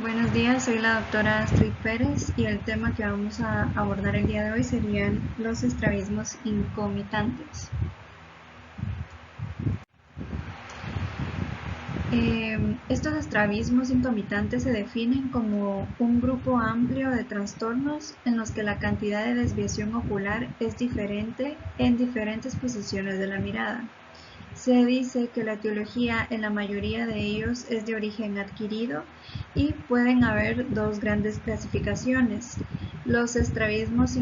Buenos días, soy la doctora Astrid Pérez y el tema que vamos a abordar el día de hoy serían los estrabismos incomitantes. Estos estrabismos incomitantes se definen como un grupo amplio de trastornos en los que la cantidad de desviación ocular es diferente en diferentes posiciones de la mirada. Se dice que la etiología en la mayoría de ellos es de origen adquirido y pueden haber dos grandes clasificaciones: los estrabismos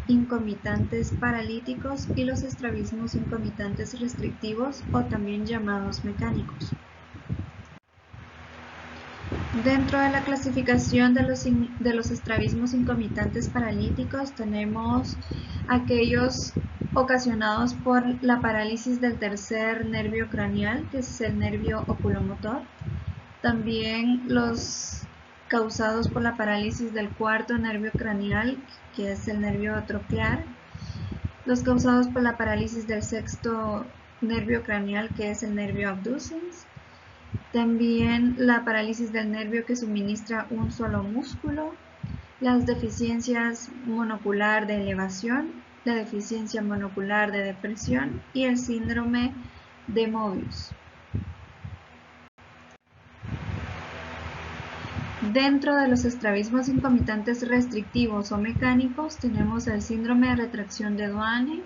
incomitantes paralíticos y los estrabismos incomitantes restrictivos, o también llamados mecánicos. Dentro de la clasificación de los estrabismos incomitantes paralíticos tenemos aquellos ocasionados por la parálisis del tercer nervio craneal, que es el nervio oculomotor. También los causados por la parálisis del cuarto nervio craneal, que es el nervio troclear. Los causados por la parálisis del sexto nervio craneal, que es el nervio abducens. También la parálisis del nervio que suministra un solo músculo, las deficiencias monocular de elevación, la deficiencia monocular de depresión y el síndrome de Mobius. Dentro de los estrabismos incomitantes restrictivos o mecánicos tenemos el síndrome de retracción de Duane,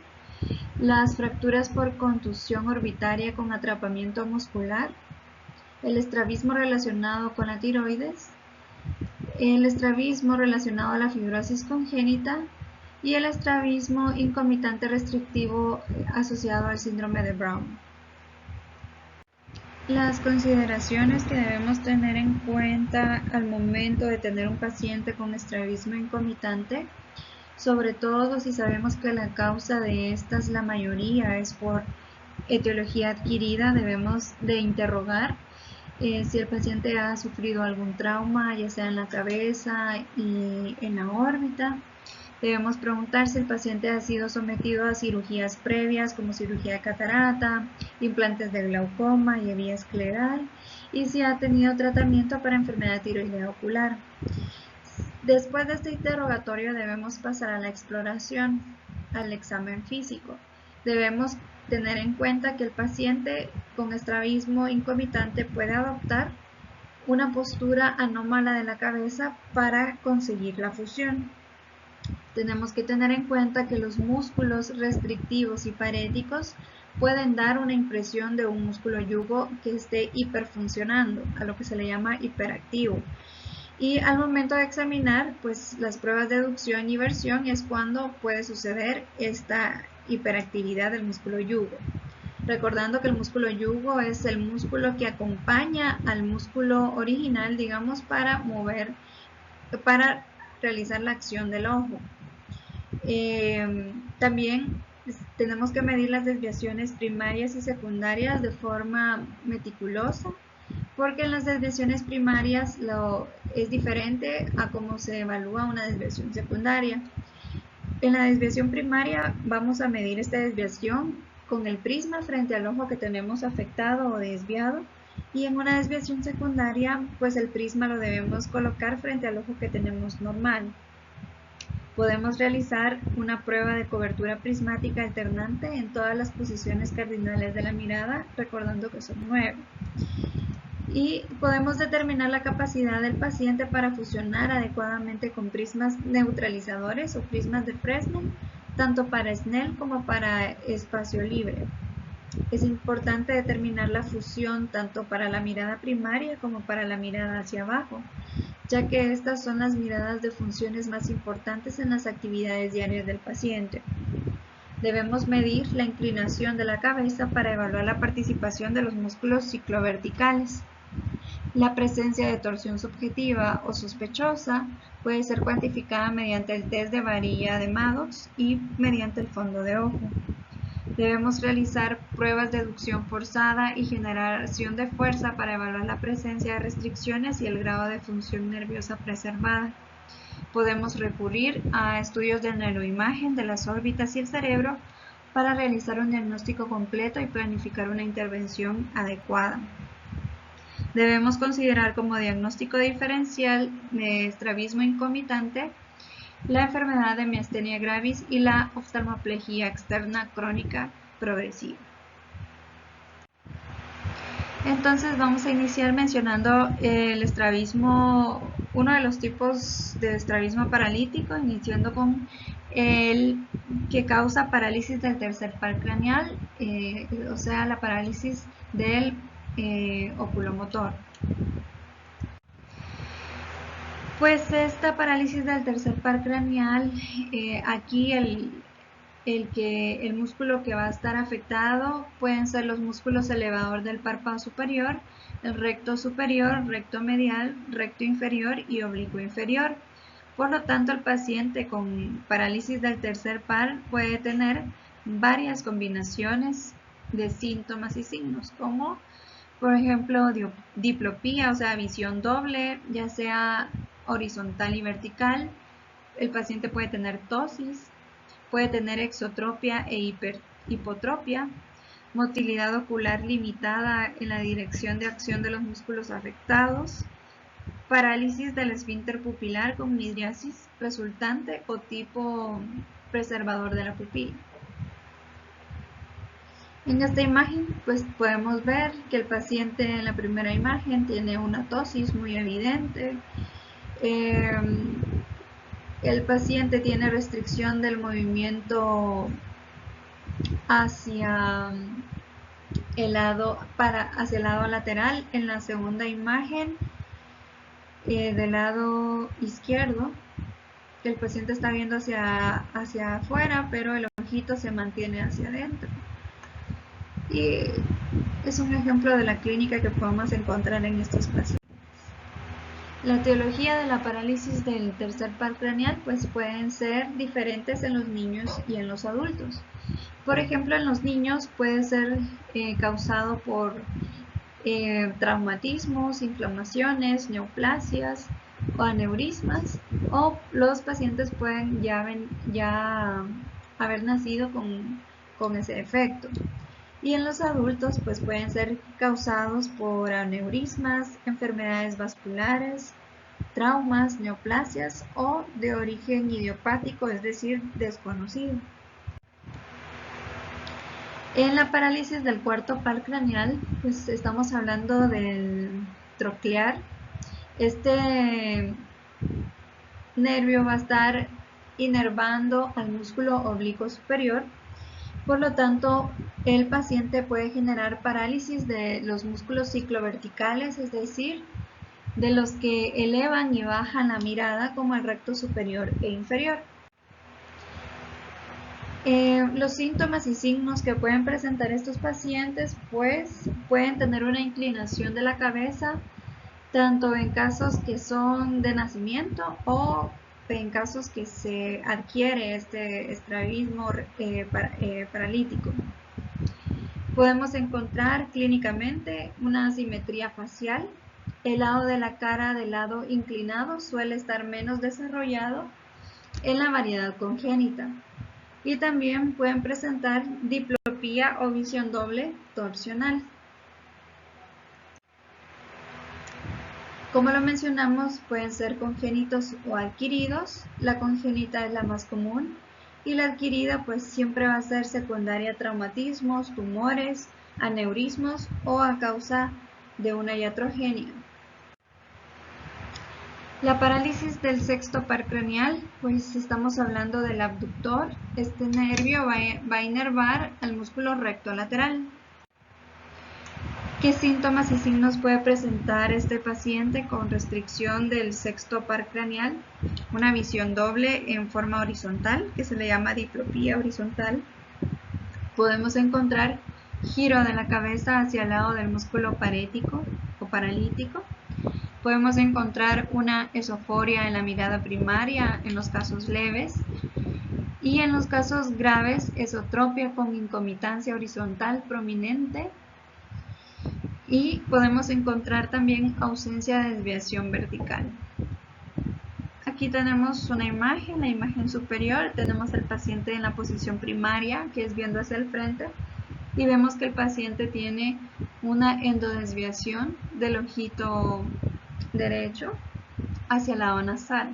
las fracturas por contusión orbitaria con atrapamiento muscular, el estrabismo relacionado con la tiroides, el estrabismo relacionado a la fibrosis congénita y el estrabismo incomitante restrictivo asociado al síndrome de Brown. Las consideraciones que debemos tener en cuenta al momento de tener un paciente con estrabismo incomitante, sobre todo si sabemos que la causa de estas, la mayoría, es por etiología adquirida, debemos de interrogar si el paciente ha sufrido algún trauma, ya sea en la cabeza y en la órbita. Debemos preguntar si el paciente ha sido sometido a cirugías previas como cirugía de catarata, implantes de glaucoma y vía escleral, y si ha tenido tratamiento para enfermedad tiroidea ocular. Después de este interrogatorio debemos pasar a la exploración, al examen físico. Debemos tener en cuenta que el paciente con estrabismo incomitante puede adoptar una postura anómala de la cabeza para conseguir la fusión. Tenemos que tener en cuenta que los músculos restrictivos y paréticos pueden dar una impresión de un músculo yugo que esté hiperfuncionando, a lo que se le llama hiperactivo. Y al momento de examinar, pues las pruebas de aducción y versión es cuando puede suceder esta hiperactividad del músculo yugo. Recordando que el músculo yugo es el músculo que acompaña al músculo original, digamos, para realizar la acción del ojo. También tenemos que medir las desviaciones primarias y secundarias de forma meticulosa, porque en las desviaciones primarias es diferente a cómo se evalúa una desviación secundaria. En la desviación primaria vamos a medir esta desviación con el prisma frente al ojo que tenemos afectado o desviado, y en una desviación secundaria pues el prisma lo debemos colocar frente al ojo que tenemos normal. Podemos realizar una prueba de cobertura prismática alternante en todas las posiciones cardinales de la mirada, recordando que son 9. Y podemos determinar la capacidad del paciente para fusionar adecuadamente con prismas neutralizadores o prismas de Fresnel, tanto para Snell como para espacio libre. Es importante determinar la fusión tanto para la mirada primaria como para la mirada hacia abajo, ya que estas son las miradas de funciones más importantes en las actividades diarias del paciente. Debemos medir la inclinación de la cabeza para evaluar la participación de los músculos cicloverticales. La presencia de torsión subjetiva o sospechosa puede ser cuantificada mediante el test de varilla de Maddox y mediante el fondo de ojo. Debemos realizar pruebas de aducción forzada y generación de fuerza para evaluar la presencia de restricciones y el grado de función nerviosa preservada. Podemos recurrir a estudios de neuroimagen de las órbitas y el cerebro para realizar un diagnóstico completo y planificar una intervención adecuada. Debemos considerar como diagnóstico diferencial de estrabismo incomitante la enfermedad de miastenia gravis y la oftalmoplegia externa crónica progresiva. Entonces vamos a iniciar mencionando el estrabismo, uno de los tipos de estrabismo paralítico, iniciando con el que causa parálisis del tercer par craneal, o sea, la parálisis del oculomotor. Pues esta parálisis del tercer par craneal, aquí el músculo que va a estar afectado pueden ser los músculos elevador del párpado superior, el recto superior, recto medial, recto inferior y oblicuo inferior. Por lo tanto, el paciente con parálisis del tercer par puede tener varias combinaciones de síntomas y signos, como por ejemplo diplopía, o sea, visión doble, ya sea horizontal y vertical. El paciente puede tener tosis, puede tener exotropia e hipotropia, motilidad ocular limitada en la dirección de acción de los músculos afectados, parálisis del esfínter pupilar con midriasis resultante o tipo preservador de la pupila. En esta imagen pues podemos ver que el paciente en la primera imagen tiene una tosis muy evidente. El paciente tiene restricción del movimiento hacia el lado lateral. En la segunda imagen del lado izquierdo, el paciente está viendo hacia afuera, pero el ojito se mantiene hacia adentro. Y es un ejemplo de la clínica que podemos encontrar en estos pacientes. La etiología de la parálisis del tercer par craneal pues pueden ser diferentes en los niños y en los adultos. Por ejemplo, en los niños puede ser causado por traumatismos, inflamaciones, neoplasias o aneurismas, o los pacientes pueden ya haber nacido con ese efecto. Y en los adultos pues pueden ser causados por aneurismas, enfermedades vasculares, traumas, neoplasias o de origen idiopático, es decir, desconocido. En la parálisis del cuarto par craneal, pues estamos hablando del troclear. Este nervio va a estar inervando al músculo oblicuo superior. Por lo tanto, el paciente puede generar parálisis de los músculos cicloverticales, es decir, de los que elevan y bajan la mirada, como el recto superior e inferior. Los síntomas y signos que pueden presentar estos pacientes pues pueden tener una inclinación de la cabeza, tanto en casos que son de nacimiento o en casos que se adquiere este estrabismo paralítico. Podemos encontrar clínicamente una asimetría facial. El lado de la cara del lado inclinado suele estar menos desarrollado en la variedad congénita. Y también pueden presentar diplopía o visión doble torsional. Como lo mencionamos, pueden ser congénitos o adquiridos. La congénita es la más común y la adquirida pues siempre va a ser secundaria a traumatismos, tumores, aneurismos o a causa de una iatrogenia. La parálisis del sexto par craneal, pues estamos hablando del abductor. Este nervio va a inervar al músculo recto lateral. ¿Qué síntomas y signos puede presentar este paciente con restricción del sexto par craneal? Una visión doble en forma horizontal, que se le llama diplopía horizontal. Podemos encontrar giro de la cabeza hacia el lado del músculo parético o paralítico. Podemos encontrar una esoforia en la mirada primaria en los casos leves y en los casos graves esotropia con incomitancia horizontal prominente, y podemos encontrar también ausencia de desviación vertical. Aquí tenemos una imagen, la imagen superior, tenemos al paciente en la posición primaria, que es viendo hacia el frente, y vemos que el paciente tiene una endodesviación del ojito derecho hacia el lado nasal.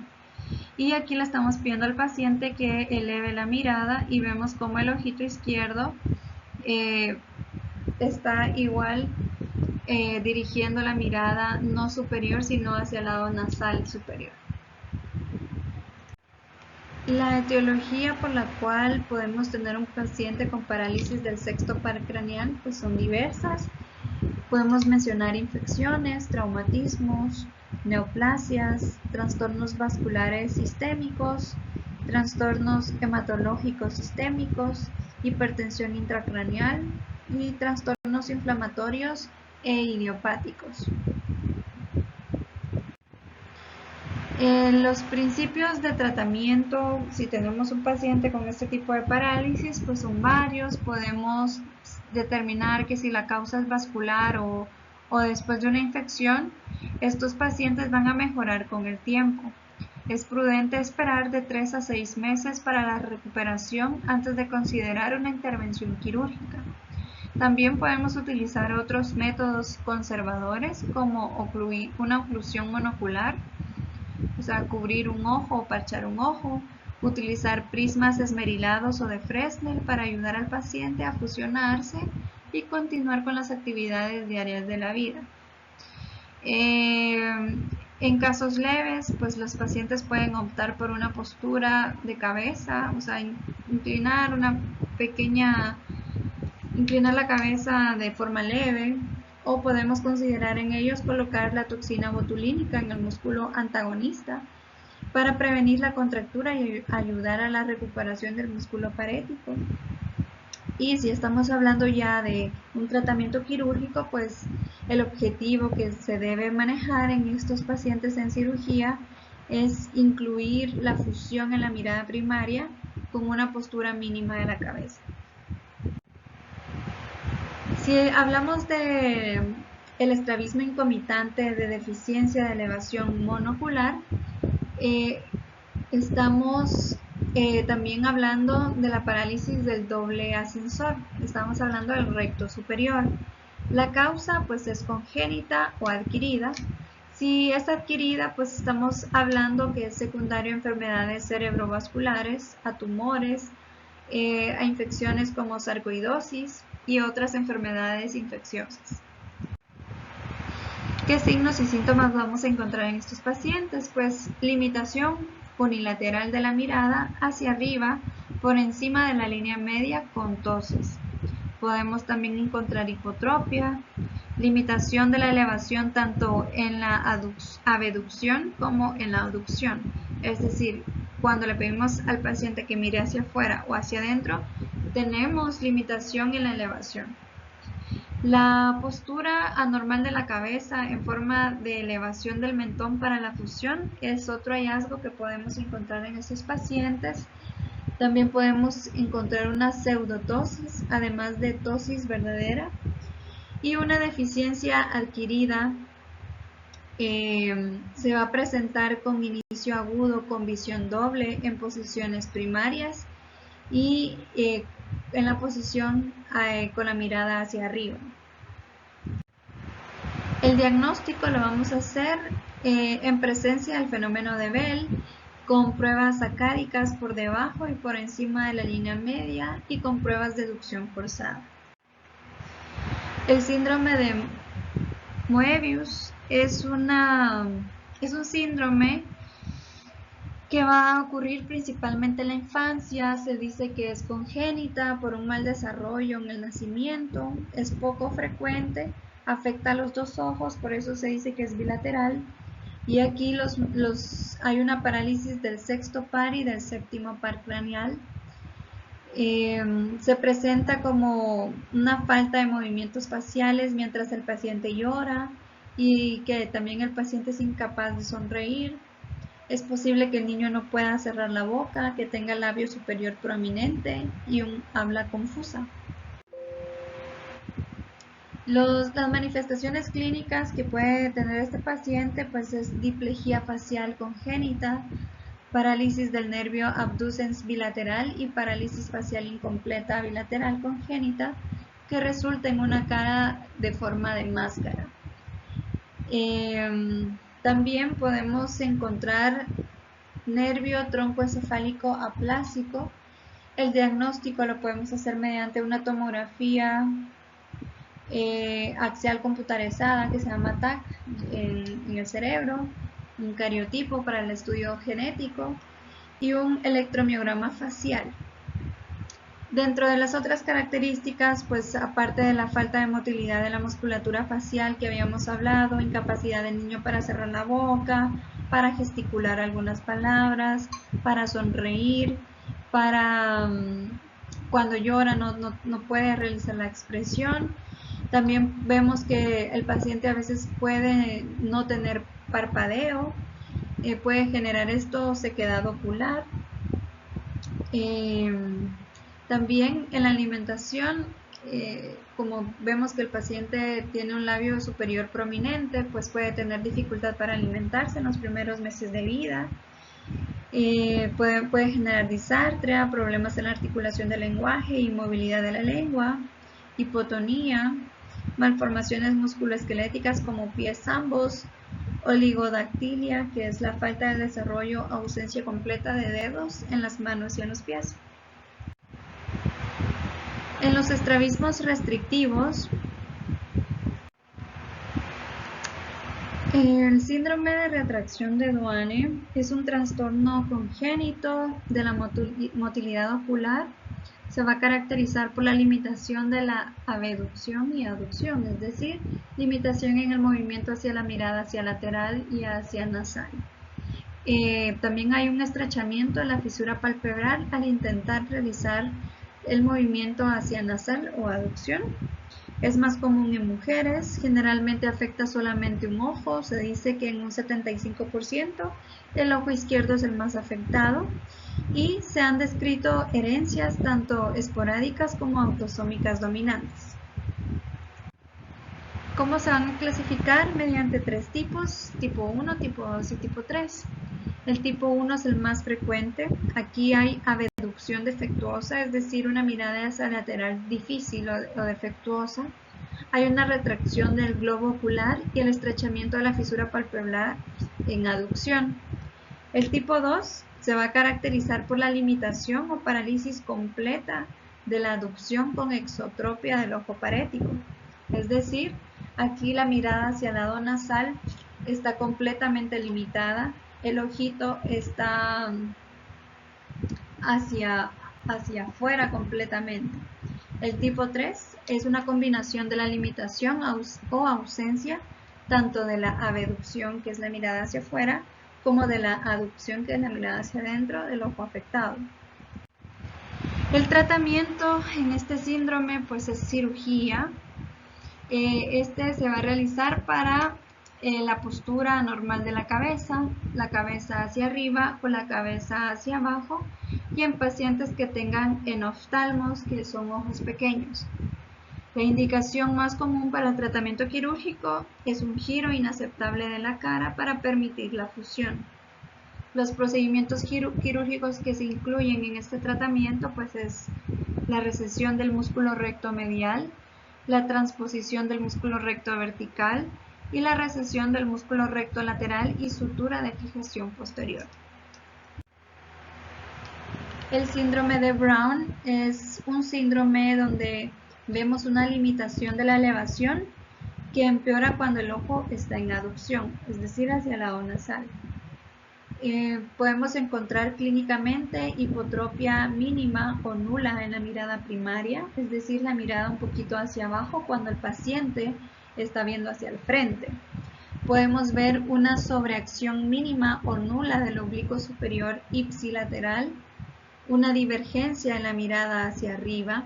Y aquí le estamos pidiendo al paciente que eleve la mirada y vemos como el ojito izquierdo está igual dirigiendo la mirada no superior sino hacia el lado nasal superior. La etiología por la cual podemos tener un paciente con parálisis del sexto par craneal pues son diversas. Podemos mencionar infecciones, traumatismos, neoplasias, trastornos vasculares sistémicos, trastornos hematológicos sistémicos, hipertensión intracraneal y trastornos inflamatorios e idiopáticos. Los principios de tratamiento, si tenemos un paciente con este tipo de parálisis, pues son varios. Podemos determinar que si la causa es vascular o después de una infección, estos pacientes van a mejorar con el tiempo. Es prudente esperar de 3 a 6 meses para la recuperación antes de considerar una intervención quirúrgica. También podemos utilizar otros métodos conservadores como una oclusión monocular, o sea, cubrir un ojo o parchar un ojo, utilizar prismas esmerilados o de Fresnel para ayudar al paciente a fusionarse y continuar con las actividades diarias de la vida. En casos leves, pues los pacientes pueden optar por una postura de cabeza, o sea, inclinar la cabeza de forma leve, o podemos considerar en ellos colocar la toxina botulínica en el músculo antagonista para prevenir la contractura y ayudar a la recuperación del músculo parético. Y si estamos hablando ya de un tratamiento quirúrgico, pues el objetivo que se debe manejar en estos pacientes en cirugía es incluir la fusión en la mirada primaria con una postura mínima de la cabeza. Si hablamos de el estrabismo concomitante de deficiencia de elevación monocular, estamos también hablando de la parálisis del doble ascensor. Estamos hablando del recto superior. La causa pues es congénita o adquirida. Si es adquirida, pues estamos hablando que es secundario a enfermedades cerebrovasculares, a tumores, a infecciones como sarcoidosis y otras enfermedades infecciosas. ¿Qué signos y síntomas vamos a encontrar en estos pacientes? Pues limitación unilateral de la mirada hacia arriba por encima de la línea media con toses. Podemos también encontrar hipotropia, limitación de la elevación tanto en la abducción como en la aducción. Es decir, cuando le pedimos al paciente que mire hacia afuera o hacia adentro, tenemos limitación en la elevación. La postura anormal de la cabeza en forma de elevación del mentón para la fusión es otro hallazgo que podemos encontrar en estos pacientes. También podemos encontrar una pseudotosis, además de tosis verdadera, y una deficiencia adquirida se va a presentar con inicio agudo con visión doble en posiciones primarias y en la posición con la mirada hacia arriba. El diagnóstico lo vamos a hacer en presencia del fenómeno de Bell, con pruebas sacáricas por debajo y por encima de la línea media y con pruebas de deducción forzada. El síndrome de Moebius es un síndrome que va a ocurrir principalmente en la infancia. Se dice que es congénita por un mal desarrollo en el nacimiento, es poco frecuente, afecta a los dos ojos, por eso se dice que es bilateral. Y aquí hay una parálisis del sexto par y del séptimo par craneal. Se presenta como una falta de movimientos faciales mientras el paciente llora y que también el paciente es incapaz de sonreír. Es posible que el niño no pueda cerrar la boca, que tenga el labio superior prominente y un habla confusa. Las manifestaciones clínicas que puede tener este paciente pues es diplejía facial congénita, parálisis del nervio abducens bilateral y parálisis facial incompleta bilateral congénita que resulta en una cara de forma de máscara. También podemos encontrar nervio troncoencefálico aplásico. El diagnóstico lo podemos hacer mediante una tomografía axial computarizada que se llama TAC en el cerebro, un cariotipo para el estudio genético y un electromiograma facial. Dentro de las otras características, pues aparte de la falta de motilidad de la musculatura facial que habíamos hablado, incapacidad del niño para cerrar la boca, para gesticular algunas palabras, para sonreír, para cuando llora no puede realizar la expresión. También vemos que el paciente a veces puede no tener parpadeo, puede generar esto sequedad ocular. También en la alimentación, como vemos que el paciente tiene un labio superior prominente, pues puede tener dificultad para alimentarse en los primeros meses de vida. Puede generar disartria, problemas en la articulación del lenguaje y movilidad de la lengua, hipotonía, malformaciones musculoesqueléticas como pies ambos, oligodactilia, que es la falta de desarrollo, ausencia completa de dedos en las manos y en los pies. En los estrabismos restrictivos, el síndrome de retracción de Duane es un trastorno congénito de la motilidad ocular. Se va a caracterizar por la limitación de la abducción y aducción, es decir, limitación en el movimiento hacia la mirada hacia lateral y hacia nasal. También hay un estrechamiento de la fisura palpebral al intentar realizar el movimiento hacia nasal o aducción. Es más común en mujeres, generalmente afecta solamente un ojo, se dice que en un 75% el ojo izquierdo es el más afectado y se han descrito herencias tanto esporádicas como autosómicas dominantes. ¿Cómo se van a clasificar? Mediante 3 tipos, tipo 1, tipo 2 y tipo 3. El tipo 1 es el más frecuente. Aquí hay abducción defectuosa, es decir, una mirada hacia lateral difícil o defectuosa. Hay una retracción del globo ocular y el estrechamiento de la fisura palpebral en aducción. El tipo 2 se va a caracterizar por la limitación o parálisis completa de la aducción con exotropia del ojo parético. Es decir, aquí la mirada hacia el lado nasal está completamente limitada, el ojito está hacia afuera completamente. El tipo 3 es una combinación de la limitación o ausencia tanto de la abducción, que es la mirada hacia afuera, como de la aducción, que es la mirada hacia adentro del ojo afectado. El tratamiento en este síndrome pues es cirugía. Este se va a realizar para la postura normal de la cabeza hacia arriba o la cabeza hacia abajo, y en pacientes que tengan enoftalmos, que son ojos pequeños. La indicación más común para el tratamiento quirúrgico es un giro inaceptable de la cara para permitir la fusión. Los procedimientos quirúrgicos que se incluyen en este tratamiento pues es la recesión del músculo recto medial, la transposición del músculo recto vertical y la recesión del músculo recto lateral y sutura de fijación posterior. El síndrome de Brown es un síndrome donde vemos una limitación de la elevación que empeora cuando el ojo está en aducción, es decir, hacia el lado nasal. Podemos encontrar clínicamente hipotropia mínima o nula en la mirada primaria, es decir, la mirada un poquito hacia abajo cuando el paciente está viendo hacia el frente. Podemos ver una sobreacción mínima o nula del oblicuo superior ipsilateral, una divergencia en la mirada hacia arriba,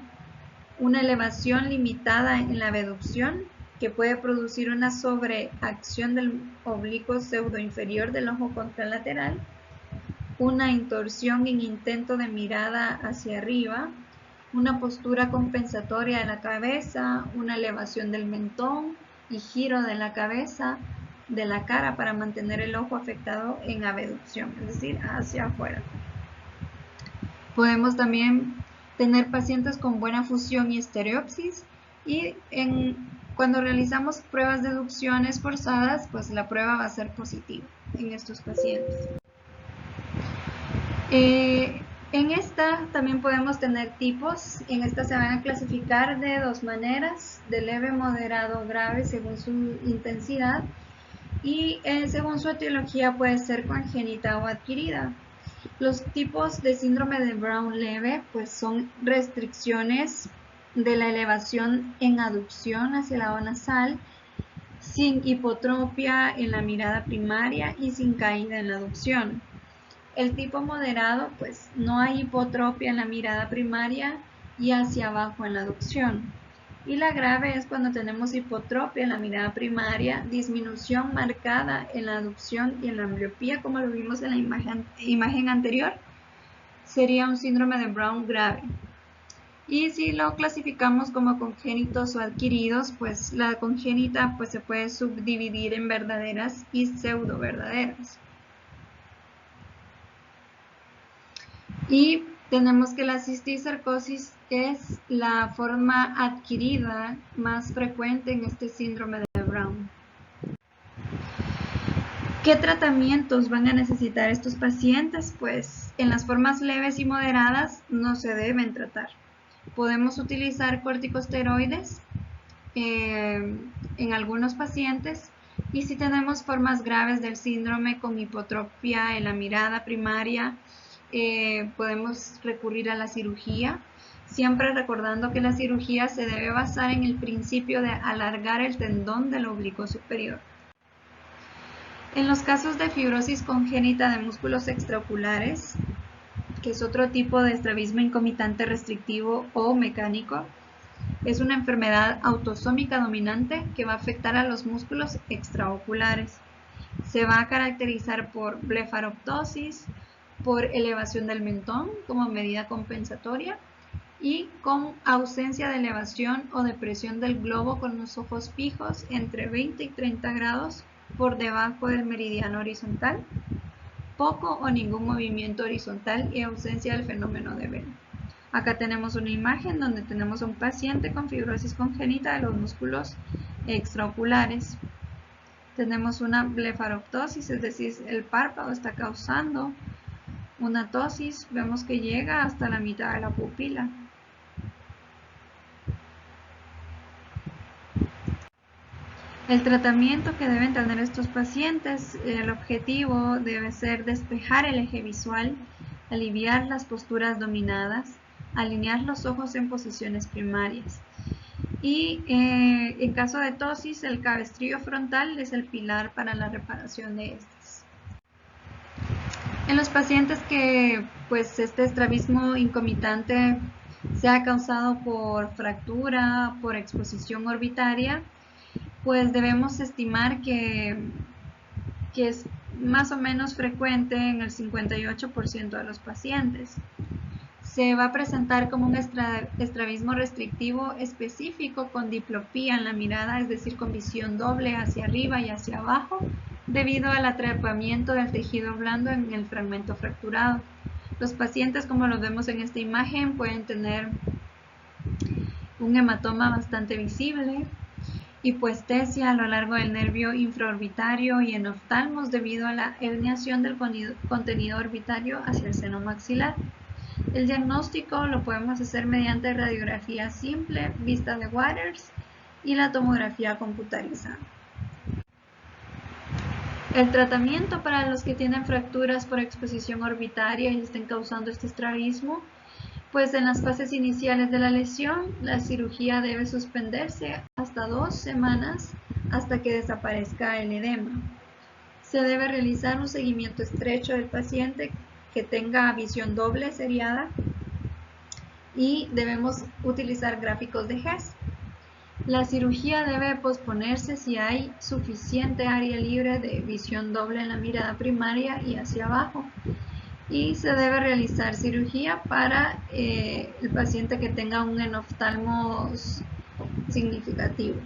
una elevación limitada en la abducción que puede producir una sobreacción del oblicuo pseudoinferior del ojo contralateral, una intorsión en intento de mirada hacia arriba, una postura compensatoria de la cabeza, una elevación del mentón y giro de la cabeza, de la cara para mantener el ojo afectado en abducción, es decir, hacia afuera. Podemos también tener pacientes con buena fusión y estereopsis, y en Cuando realizamos pruebas de deducciones forzadas, pues la prueba va a ser positiva en estos pacientes. En esta también podemos tener tipos. En esta se van a clasificar de dos maneras: de leve, moderado, grave, según su intensidad, y según su etiología puede ser congénita o adquirida. Los tipos de síndrome de Brown leve pues son restricciones de la elevación en aducción hacia la zona nasal, sin hipotropia en la mirada primaria y sin caída en la aducción. El tipo moderado, pues no hay hipotropia en la mirada primaria y hacia abajo en la aducción. Y la grave es cuando tenemos hipotropia en la mirada primaria, disminución marcada en la aducción y en la ambliopía, como lo vimos en la imagen anterior. Sería un síndrome de Brown grave. Y si lo clasificamos como congénitos o adquiridos, pues la congénita pues se puede subdividir en verdaderas y pseudo verdaderas. Y tenemos que la cisticercosis es la forma adquirida más frecuente en este síndrome de Brown. ¿Qué tratamientos van a necesitar estos pacientes? Pues en las formas leves y moderadas no se deben tratar. Podemos utilizar corticosteroides en algunos pacientes, y si tenemos formas graves del síndrome con hipotropia en la mirada primaria, podemos recurrir a la cirugía, siempre recordando que la cirugía se debe basar en el principio de alargar el tendón del oblicuo superior. En los casos de fibrosis congénita de músculos extraoculares, que es otro tipo de estrabismo incomitante restrictivo o mecánico, es una enfermedad autosómica dominante que va a afectar a los músculos extraoculares. Se va a caracterizar por blefaroptosis, por elevación del mentón como medida compensatoria y con ausencia de elevación o depresión del globo con los ojos fijos entre 20 y 30 grados por debajo del meridiano horizontal, poco o ningún movimiento horizontal y ausencia del fenómeno de Bell. Acá tenemos una imagen donde tenemos a un paciente con fibrosis congénita de los músculos extraoculares. Tenemos una blefaroptosis, es decir, el párpado está causando una tosis. Vemos que llega hasta la mitad de la pupila. El tratamiento que deben tener estos pacientes, el objetivo debe ser despejar el eje visual, aliviar las posturas dominadas, alinear los ojos en posiciones primarias. Y en caso de tosis, el cabestrillo frontal es el pilar para la reparación de estas. En los pacientes que pues este estrabismo incomitante sea causado por fractura, por exposición orbitaria, pues debemos estimar que es más o menos frecuente en el 58% de los pacientes. Se va a presentar como un estrabismo restrictivo específico con diplopía en la mirada, es decir, con visión doble hacia arriba y hacia abajo, debido al atrapamiento del tejido blando en el fragmento fracturado. Los pacientes, como los vemos en esta imagen, pueden tener un hematoma bastante visible, hipoestesia a lo largo del nervio infraorbitario y en oftalmos debido a la herniación del contenido orbitario hacia el seno maxilar. El diagnóstico lo podemos hacer mediante radiografía simple, vista de Waters y la tomografía computarizada. El tratamiento para los que tienen fracturas por exposición orbitaria y estén causando este estrabismo, pues en las fases iniciales de la lesión, la cirugía debe suspenderse hasta 2 semanas hasta que desaparezca el edema. Se debe realizar un seguimiento estrecho del paciente que tenga visión doble seriada y debemos utilizar gráficos de Hess. La cirugía debe posponerse si hay suficiente área libre de visión doble en la mirada primaria y hacia abajo, y se debe realizar cirugía para el paciente que tenga un enoftalmos significativo.